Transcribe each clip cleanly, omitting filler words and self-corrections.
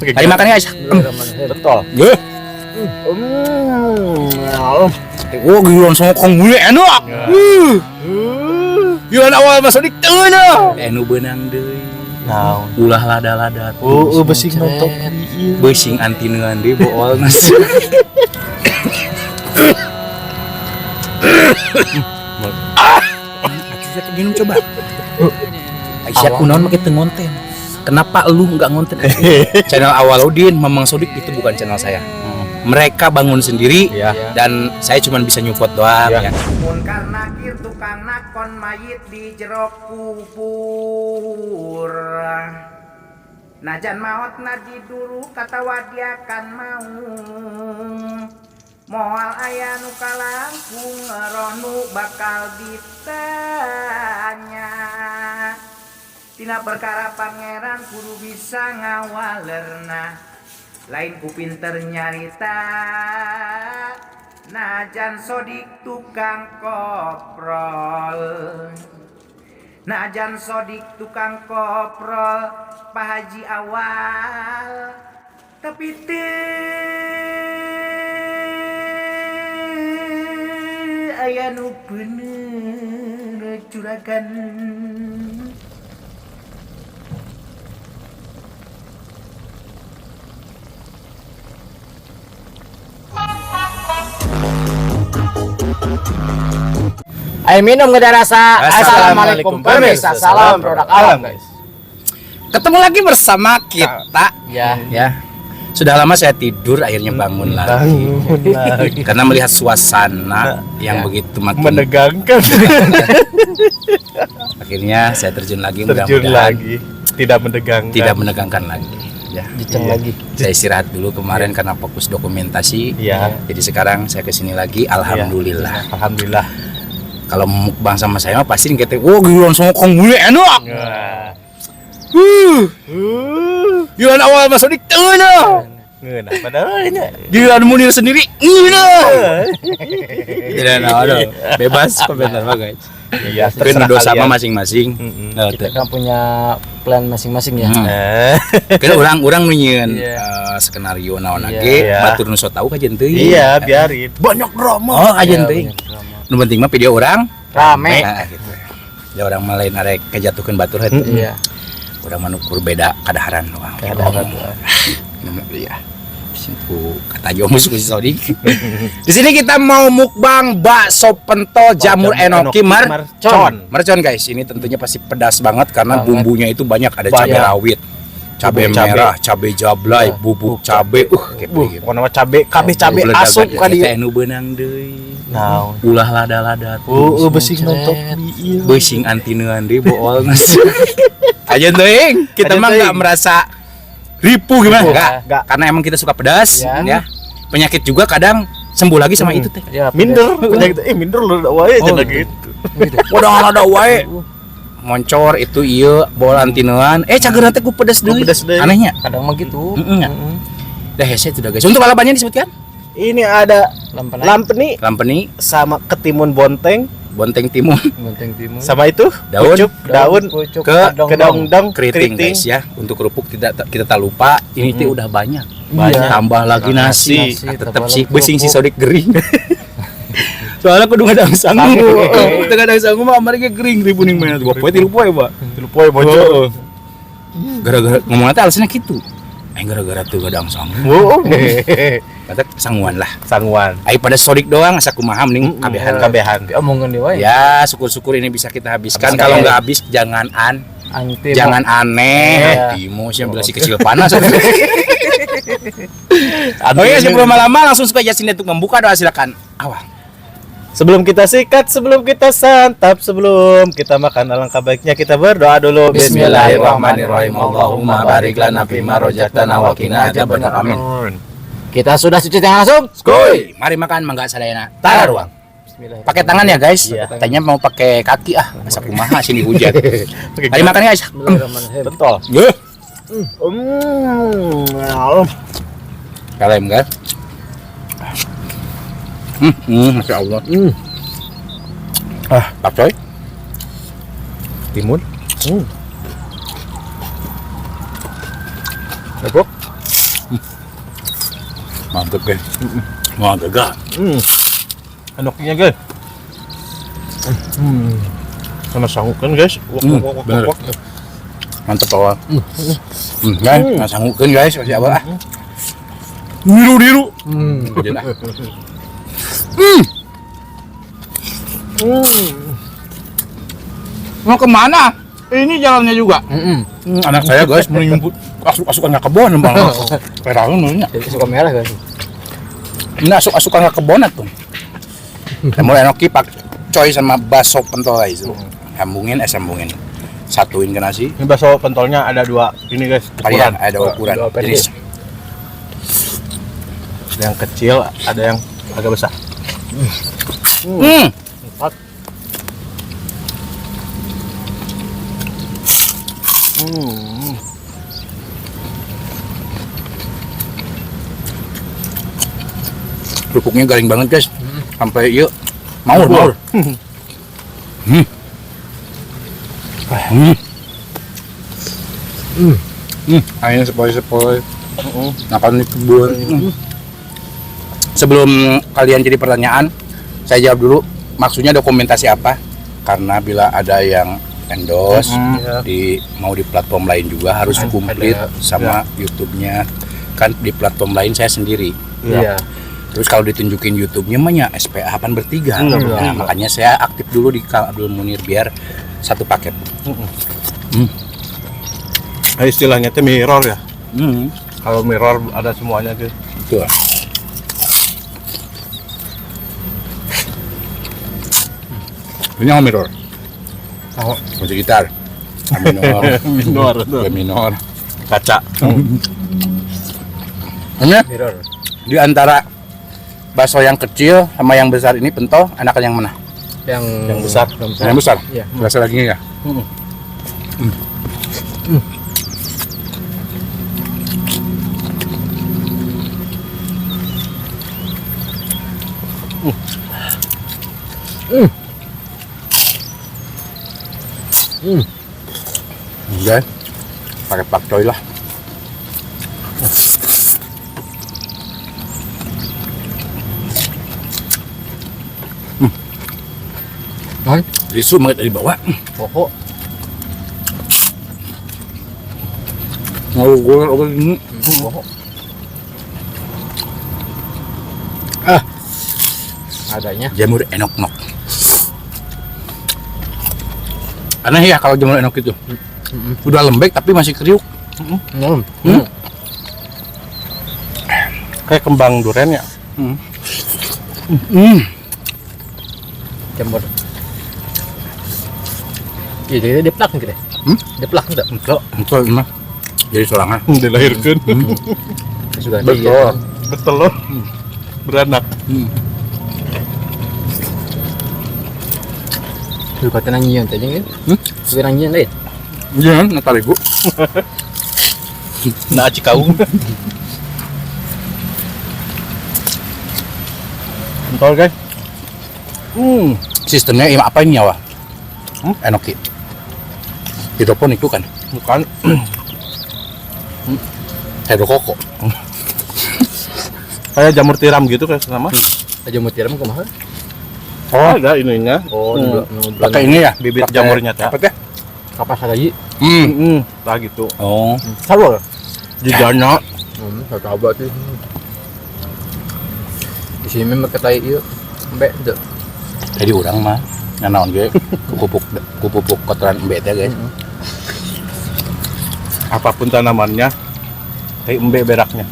Tadi makan guys. Betul. Ye. Oh, giliran songkong gue enak. Giliran awal masuk di tengah. Enu benang deui. Naon? Ulah lada-lada. Besing nonton. Besing anti neungan deui bool mas. Aisyah gini coba. Aisyah kunaon make teu ngonten. Kenapa lu nggak ngonten? Channel Awaludin, Mamang Sodik itu bukan channel saya. Mereka bangun sendiri Ya. dan saya cuma bisa nyupport doang ya. Mun karena kir tukang nakon mayit di jero kubur. Najan maot nadi dulu kata wadiakan mau. Moal aya nu kalangkung ronu bakal ditanya. Tina perkara pangeran kudu bisa ngawalerna. Lain ku pinter nyarita najan sodik tukang koprol. Najan sodik tukang koprol Pak Haji awal. Tapi aya nu bener juragan. Ayo minum gak rasa. Assalamualaikum pemirsa. Salam produk alam guys. Ketemu lagi bersama kita. Ya. Sudah lama saya tidur, akhirnya bangun lagi. Karena melihat suasana yang begitu makin Menegangkan. Akhirnya saya terjun lagi. Terjun mudah-mudahan lagi. Tidak menegangkan. tidak menegangkan lagi. Ya. Diceng lagi. Saya istirahat dulu kemarin karena fokus dokumentasi. Iya. Jadi sekarang saya kesini lagi. Alhamdulillah. Alhamdulillah. Kalau mukbang sama saya mah pasti kita, oh giliran songkong gue enak. Giliran awal masuk di tengah. Padahal ini. Giliran Munir sendiri. Tidak ada. Bebas komentar mah guys. Iya, Tapi terserah dosa kalian. mah masing-masing. Kita kan punya plan masing-masing ya. Kita orang nunyeun Iya. skenario naon Iya. ge, batur nu so tahu kajen teuing. Iya, biarin. Banyak drama. Oh, kajen teuing. Nu penting mah video orang Rame. nah, gitu. Ya orang mah lain arek kajatukeun batur heuh. Iya. Urang mah nukur beda kadaharan doang. Kadaharan. Iya. Singku kata Jomus ku si Sodik. Di sini kita mau mukbang bakso pentol jamur enoki mercon guys. Ini tentunya pasti pedas banget karena bumbunya itu banyak, ada cabai rawit, cabai merah, cabai jablay, bubuk cabai, gitu. Pokoknya cabe asup kali. Teh nu beunang deui. Naon? Ulah lada-lada. Besing nonton. Besing anti neungan deui bool. Aja teuing, kita mah enggak merasa ripuh gimana? Enggak. Karena emang kita suka pedas ya. Penyakit juga kadang sembuh lagi sama itu teh. Ya, Minder. Minder lu wae cenah gitu. Udah ada wae. Moncor itu ieu bool anti neungan. Cageurna teh ku pedas deui. Anehnya. kadang mah gitu. Dah hese itu dah guys. Untuk balapannya disebutkan? Ini ada lampeni Lampeni, sama ketimun bonteng bonteng timun, Bonteng timun. sama itu daun pucuk, ke dong keriting guys ya. Untuk kerupuk kita tak lupa. Ini teh udah banyak. Banyak. Tambah lagi nasi. Tetap sih tambah besing si kerupuk. Sodik gering. Soalnya kudu ngadang sanggup. Teu ngadang sanggup mah amar ge gering ribuning mah. 2 poe 3 poe, Pak. Lu poe bocor. Gara-gara ngomongna teh alasannya kitu. Gara-gara teu ngadang sanggup. Kata sanguan lah. Sangguan. Ai pada Sodik doang asa kumaha mending kabehan. Omongan dia wae. Ya, syukur-syukur ini bisa kita habiskan. Kalau nggak habis jangan Anti jangan aneh. Timo sih belah si kecil panas. Oke, sebelum lama langsung suka Yasin untuk membuka doa silakan. Awal. Sebelum kita sikat, sebelum kita santap, sebelum kita makan, alangkah baiknya kita berdoa dulu. Bismillahirrahmanirrahim. Allahumma barik lana fima rojaktana wa qina adzabannar. Amin. Kita sudah cuci tangan langsung. Skoy, mari makan mangga sadayana. Tara ruang. Pakai tangan ya guys. Iya. Katanya mau pakai kaki asa kumaha sini hujan. Mari makan guys. Betul. Ye. Kalem kan? Masya Allah. Pak Coy. Timun. Lepuk. Mantep guys. Wah gagah. Enokinya guys. Sama sanggup kan guys. Bener. Mantep awal. Guys, nggak sanggup kan guys, kasih apa lah. Niru. Mau kemana? Ini jalannya juga. Anak saya guys mau nyumput asukan ke kebon bang. Perahun namanya. Jadi suka merah kan. Ini asukan ke kebon tuh. Jamur enoki pak coy sama bakso pentol guys. Sambungin. Satuin ke nasi. Ini bakso pentolnya ada 2 ini guys. Varian ada ukuran. Dua Jadi versi. Ada yang kecil, ada yang agak besar. Empat. kerupuknya garing banget guys. Sampai yuk maur. Airnya sepoi. Makan di kebun. Sebelum kalian jadi pertanyaan, saya jawab dulu. Maksudnya dokumentasi apa? Karena bila ada yang endorse mau di platform lain juga harus komplit sama YouTube-nya. Kan di platform lain saya sendiri. Iya. Terus kalau ditunjukin YouTube-nya mahnya SPA 8 bertiga. Nah, makanya saya aktif dulu di Kang Abdul Munir biar satu paket. Nah, istilahnya itu mirror ya. Kalau mirror ada semuanya guys. Betul. Ini yang mirror. Musik gitar. A minor. B minor. Kaca. Ini Mirror. di antara bakso yang kecil sama yang besar ini pentol, enakan yang mana? Yang besar. Yang besar. Iya. Berasa lagi ya. Oke, pakai pakcoy lah. Risu banget dari bawah. Pokok. Mau gue ini. Pokok. Adanya. Jamur enok-nok. Aneh ya kalau jamur enok itu. Udah lembek tapi masih kriuk. Kayak kembang duren ya. Jamur. Iya, jadi deplak gitu deh. Deplak enggak? Enggak mah. Jadi sorangan. Dilahirkan. Sudah Betul. Betul loh. Beranak. Lu kata nanyian tadi kan? Sudah nanyian lain. Iya, nataligo. Nah, Cikaung. Pentol guys. Sistemnya apa ini ya, Wah? Enoki. Hidroponik itu kan? Bukan. Hidrokoko. Kayak jamur tiram gitu kayak sama. Aja mau tiram kumaha? Oh, ada ininya. Oh, Pakai ini ya? Bibit Pakai jamurnya teh. apa teh? kapas lagi. Lah gitu. Oh. Sabor. Di dana. Coba tuh. Di sini memang ketai ieu. Mbek teu. Jadi orang mah nganaon ge kupupuk kotoran embe teh guys. Apapun tanamannya kayak embe beraknya.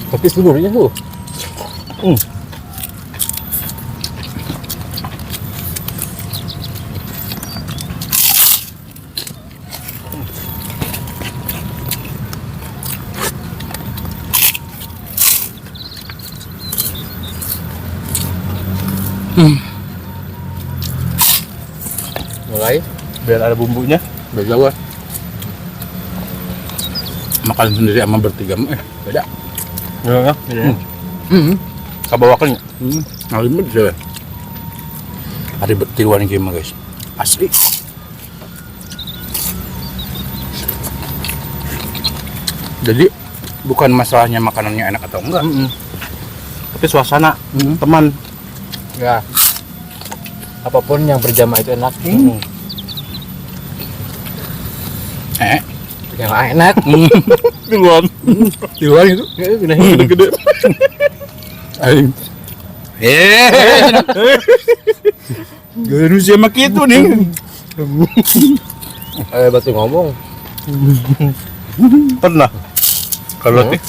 Tapi seluruhnya tuh. Mulai Biar ada bumbunya. Beda gua. Makan sendiri sama bertiga mah beda. Ya. Kabawakan. Ngalimut sih. Ada tiruan gimana guys? Asli. Jadi bukan masalahnya makanannya enak atau enggak. Tapi suasana, teman. Ya. Apapun yang berjamaah itu enak. Yang enak. Di luar. Di luar itu. Gede-gede. Aing. Guru sama gitu nih. Batu ngomong. Pernah. Kalau teh.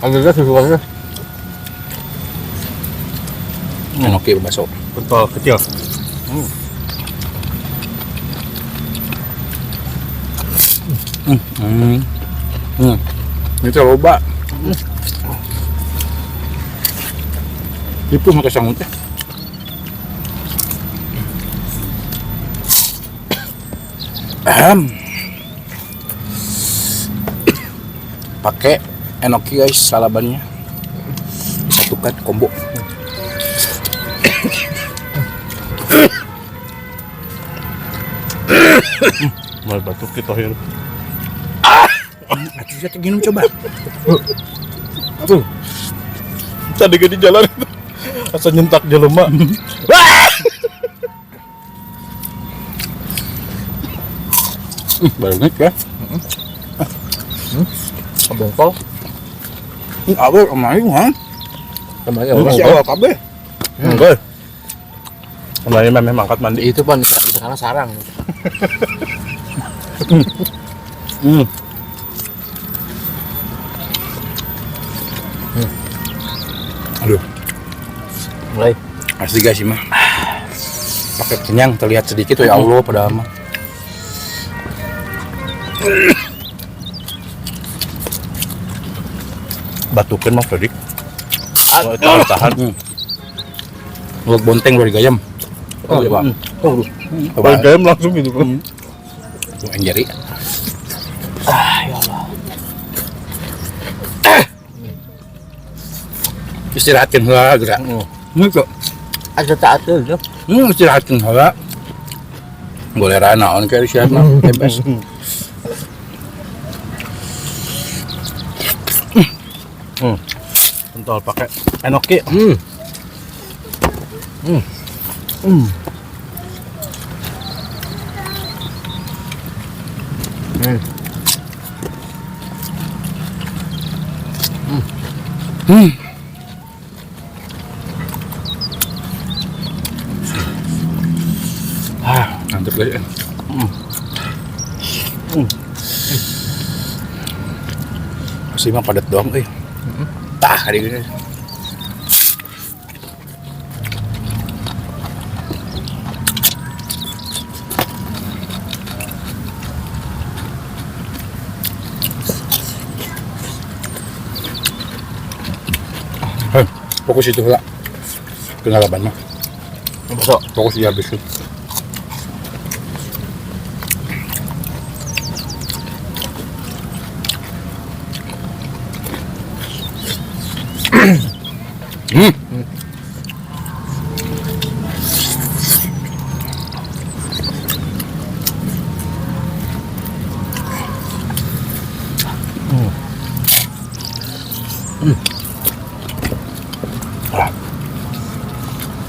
Agak sesuatu. Enoki bakso. Pentol kecil. Ini terlalu loba. Itu makan sangut teh. Pakai enoki guys, salabannya disatukan combo. Mal batuk kita hier. Bisa minum coba. Tadi di jalan itu. Asa nyentak jelema. Banget ya. Bongkol. Apa kemarin kan? Kemarin Masih bongkol. awal kabeh. Enggak. Kemarin memang angkat mandi. Itu pun di sana sarang. Aduh, Mulai. asli guys mah. Pakai kenyang terlihat sedikit ya Allah padahal mah. Batukan mah Fredik. Tahan. Log bonteng luar gayam. Oh, coba. Coba. Gayam langsung gitu kan. Anjari. Ya Allah. Istirahatin heula gerak. Itu. Ada tak ada ya. Istirahatin heula. Boleh naon ke istirahat mah bebas. Pentol pakai enoki. Mantap guys. Masih mah padat doang euy. Tah hari ini. Fokus itu lah. Kenalaban mah. Besok. Fokus dia habis itu.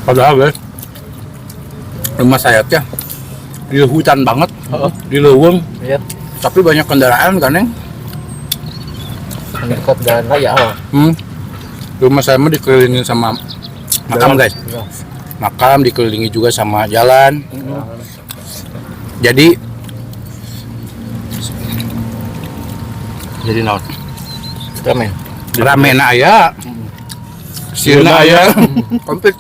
Padahal guys, rumah saya teh di hutan banget, di leuweung, Iya. tapi banyak kendaraan kan yang Dekat jalan raya. rumah saya mah dikelilingin sama makam guys, Iya. makam dikelilingi juga sama jalan, jadi Jadi naon? Ramen. ramen aya, sirna aya, komplit.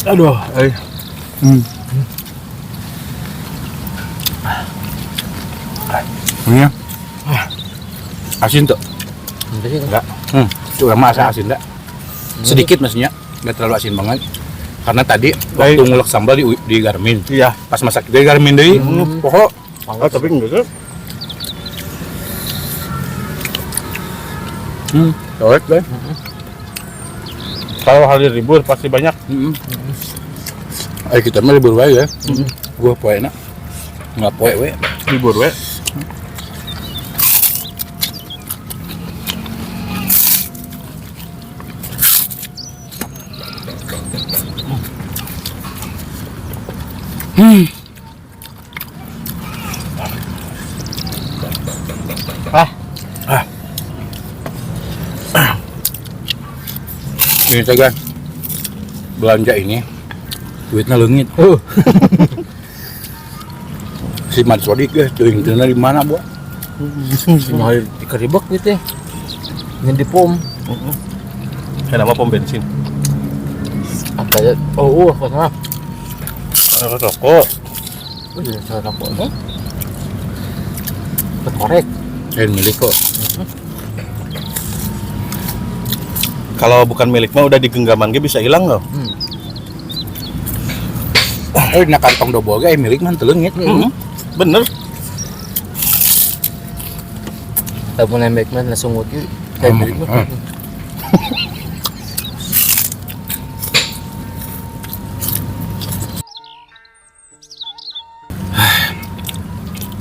Aduh, Iya. Asin tuh. Enggak. Curang mah asin dah. Sedikit maksudnya, nggak terlalu asin banget. Karena tadi waktu ngulek sambal di Garmin, iya. pas masak di Garmin deui, pokok Oh, tapi enggak kan? Correct deh. Kalau hari libur pasti banyak. Ayo kita mah libur wae ya. Gua poe enak. Nggak poe we. Libur we. Ini teh kan belanja ini duitnya leungit. Si Mat Sodik teuing teuna di mana, Bu? Cuma dikeribek gitu ya. Ini di pom. Kayak nama pom bensin. Apa ya? Oh, apa salah? Ada toko. Oh, iya, salah apa? Korek. Milik kok. Kalau bukan milik mah udah di genggaman ge bisa hilang loh. Dina kantong dobol ge milik mah teu leungit. Bener. Tapi nembek mah langsung nguti. Kayak milik mah.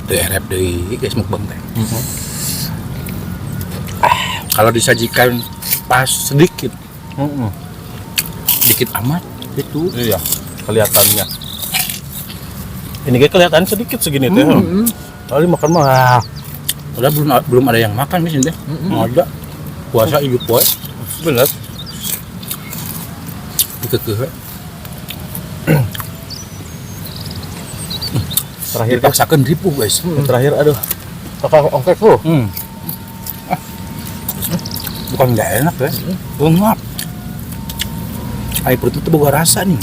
Teu erep deui geus mukbang teh. Kalau disajikan pas sedikit amat itu. Iya, kelihatannya. Ini kayak kelihatan sedikit segini teh. Kali makan mah Udah belum ada yang makan di sini teh. Ada. Puasa ieu poe. bener. Dikekeuh we. Terakhir Dipaksakeun ripuh guys. terakhir aduh. Kakak ongkek tuh. Bukan nggak enak ya. Ngap. Air perut itu boga rasa nih.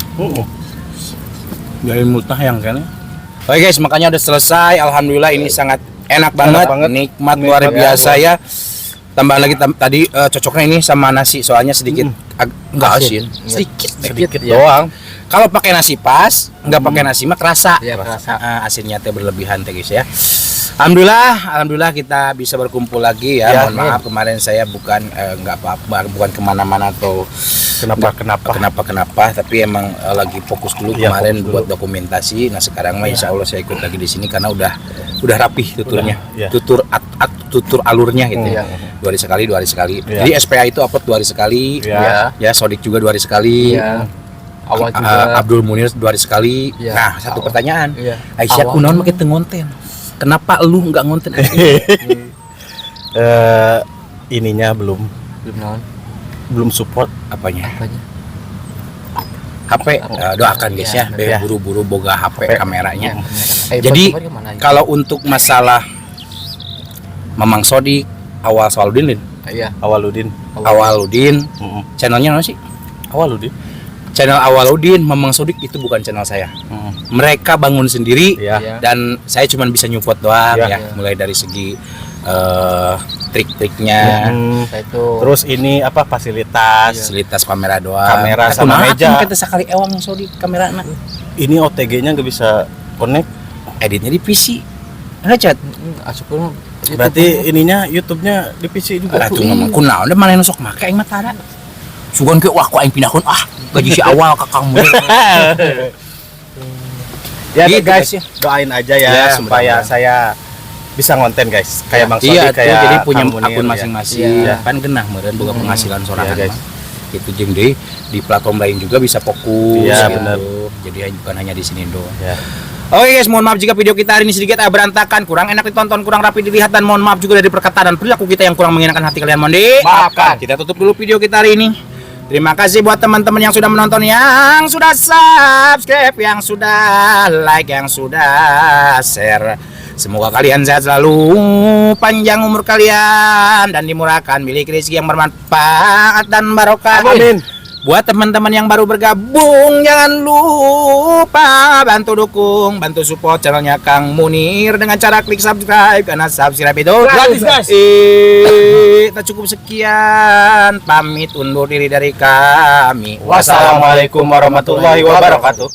Dari multah yang kan. Oke guys, makanya udah selesai. Alhamdulillah ini sangat enak banget. Nikmat luar biasa ya. Tambah lagi tadi cocoknya ini sama nasi soalnya sedikit enggak asin. Sedikit doang. Kalau pakai nasi pas, nggak pakai nasi mah kerasa. Iya, kerasa. Asinnya teh berlebihan teh guys ya. Alhamdulillah kita bisa berkumpul lagi ya. Ya, Mohon maaf kemarin saya bukan nggak apa-apa, bukan kemana-mana atau kenapa, tapi emang lagi fokus dulu Ya, kemarin fokus buat dokumentasi. Nah sekarang mah insya Allah saya ikut lagi di sini karena udah rapih tuturnya, ya. tutur alurnya gitu. Iya. 2 hari sekali. Ya. Jadi SPA itu upload 2 hari sekali. Ya. Ya Sodik juga 2 hari sekali. Iya. Awal juga. Abdul Munir 2 hari sekali. Iya. Nah, satu pertanyaan. Iya. Aisyah Awal kunaon juga. make teu ngonten? Kenapa lu nggak ngonten? Ininya belum support. Apanya? Apanya? HP. Doakan guys ya, Ya, buru-buru boga HP kameranya. Jadi Jadi kalau untuk masalah Mamang Sodik, Awal Swaludin, iya. Awaludin, channelnya apa sih? Awaludin. Channel Awaludin, Mamang Sodik itu bukan channel saya. Mereka bangun sendiri Ya. dan saya cuma bisa nyupport doang Ya. ya, mulai dari segi trik-triknya, Itu. Terus ini apa fasilitas? fasilitas kamera doang. Kamera sama kumaha meja. Kita sekali ewang Sodik kamerana. Ini OTG-nya nggak bisa connect. Editnya di PC. Cat. Asupun Berarti ininya YouTube-nya di PC juga. Atuh ngomong kunaon da mana sok make aing mah tara. Sugan ke wah ku aing pindahkeun gaji si awal ka Kang Munir. Ya Gitu, guys, guys, ya. doain aja ya, Ya, supaya mudah-mudahan. saya bisa ngonten guys. Kayak Bang Sodik, Iya tuh, kayak jadi punya Kang Munir, akun ya. masing-masing. Iya. Kan genah meureun boga penghasilan sorangan Iya, guys. mah. Itu jeung deui di platform lain juga bisa fokus. Iya, gitu. benar. Jadi bukan hanya di sini doang. Ya. Oke guys, mohon maaf jika video kita hari ini sedikit berantakan, kurang enak ditonton, kurang rapi dilihat, dan mohon maaf juga dari perkataan dan perilaku kita yang kurang mengenakan hati kalian. Mohon dimaafkan. Kita tutup dulu video kita hari ini. Terima kasih buat teman-teman yang sudah menonton, yang sudah subscribe, yang sudah like, yang sudah share. Semoga kalian sehat selalu, panjang umur kalian, dan dimurahkan milik rezeki yang bermanfaat dan barokah. Amin. Buat teman-teman yang baru bergabung, jangan lupa bantu dukung, bantu support channelnya Kang Munir dengan cara klik subscribe, karena subscribe itu Gratis, guys. Kita cukup sekian, pamit undur diri dari kami. Wassalamualaikum warahmatullahi wabarakatuh.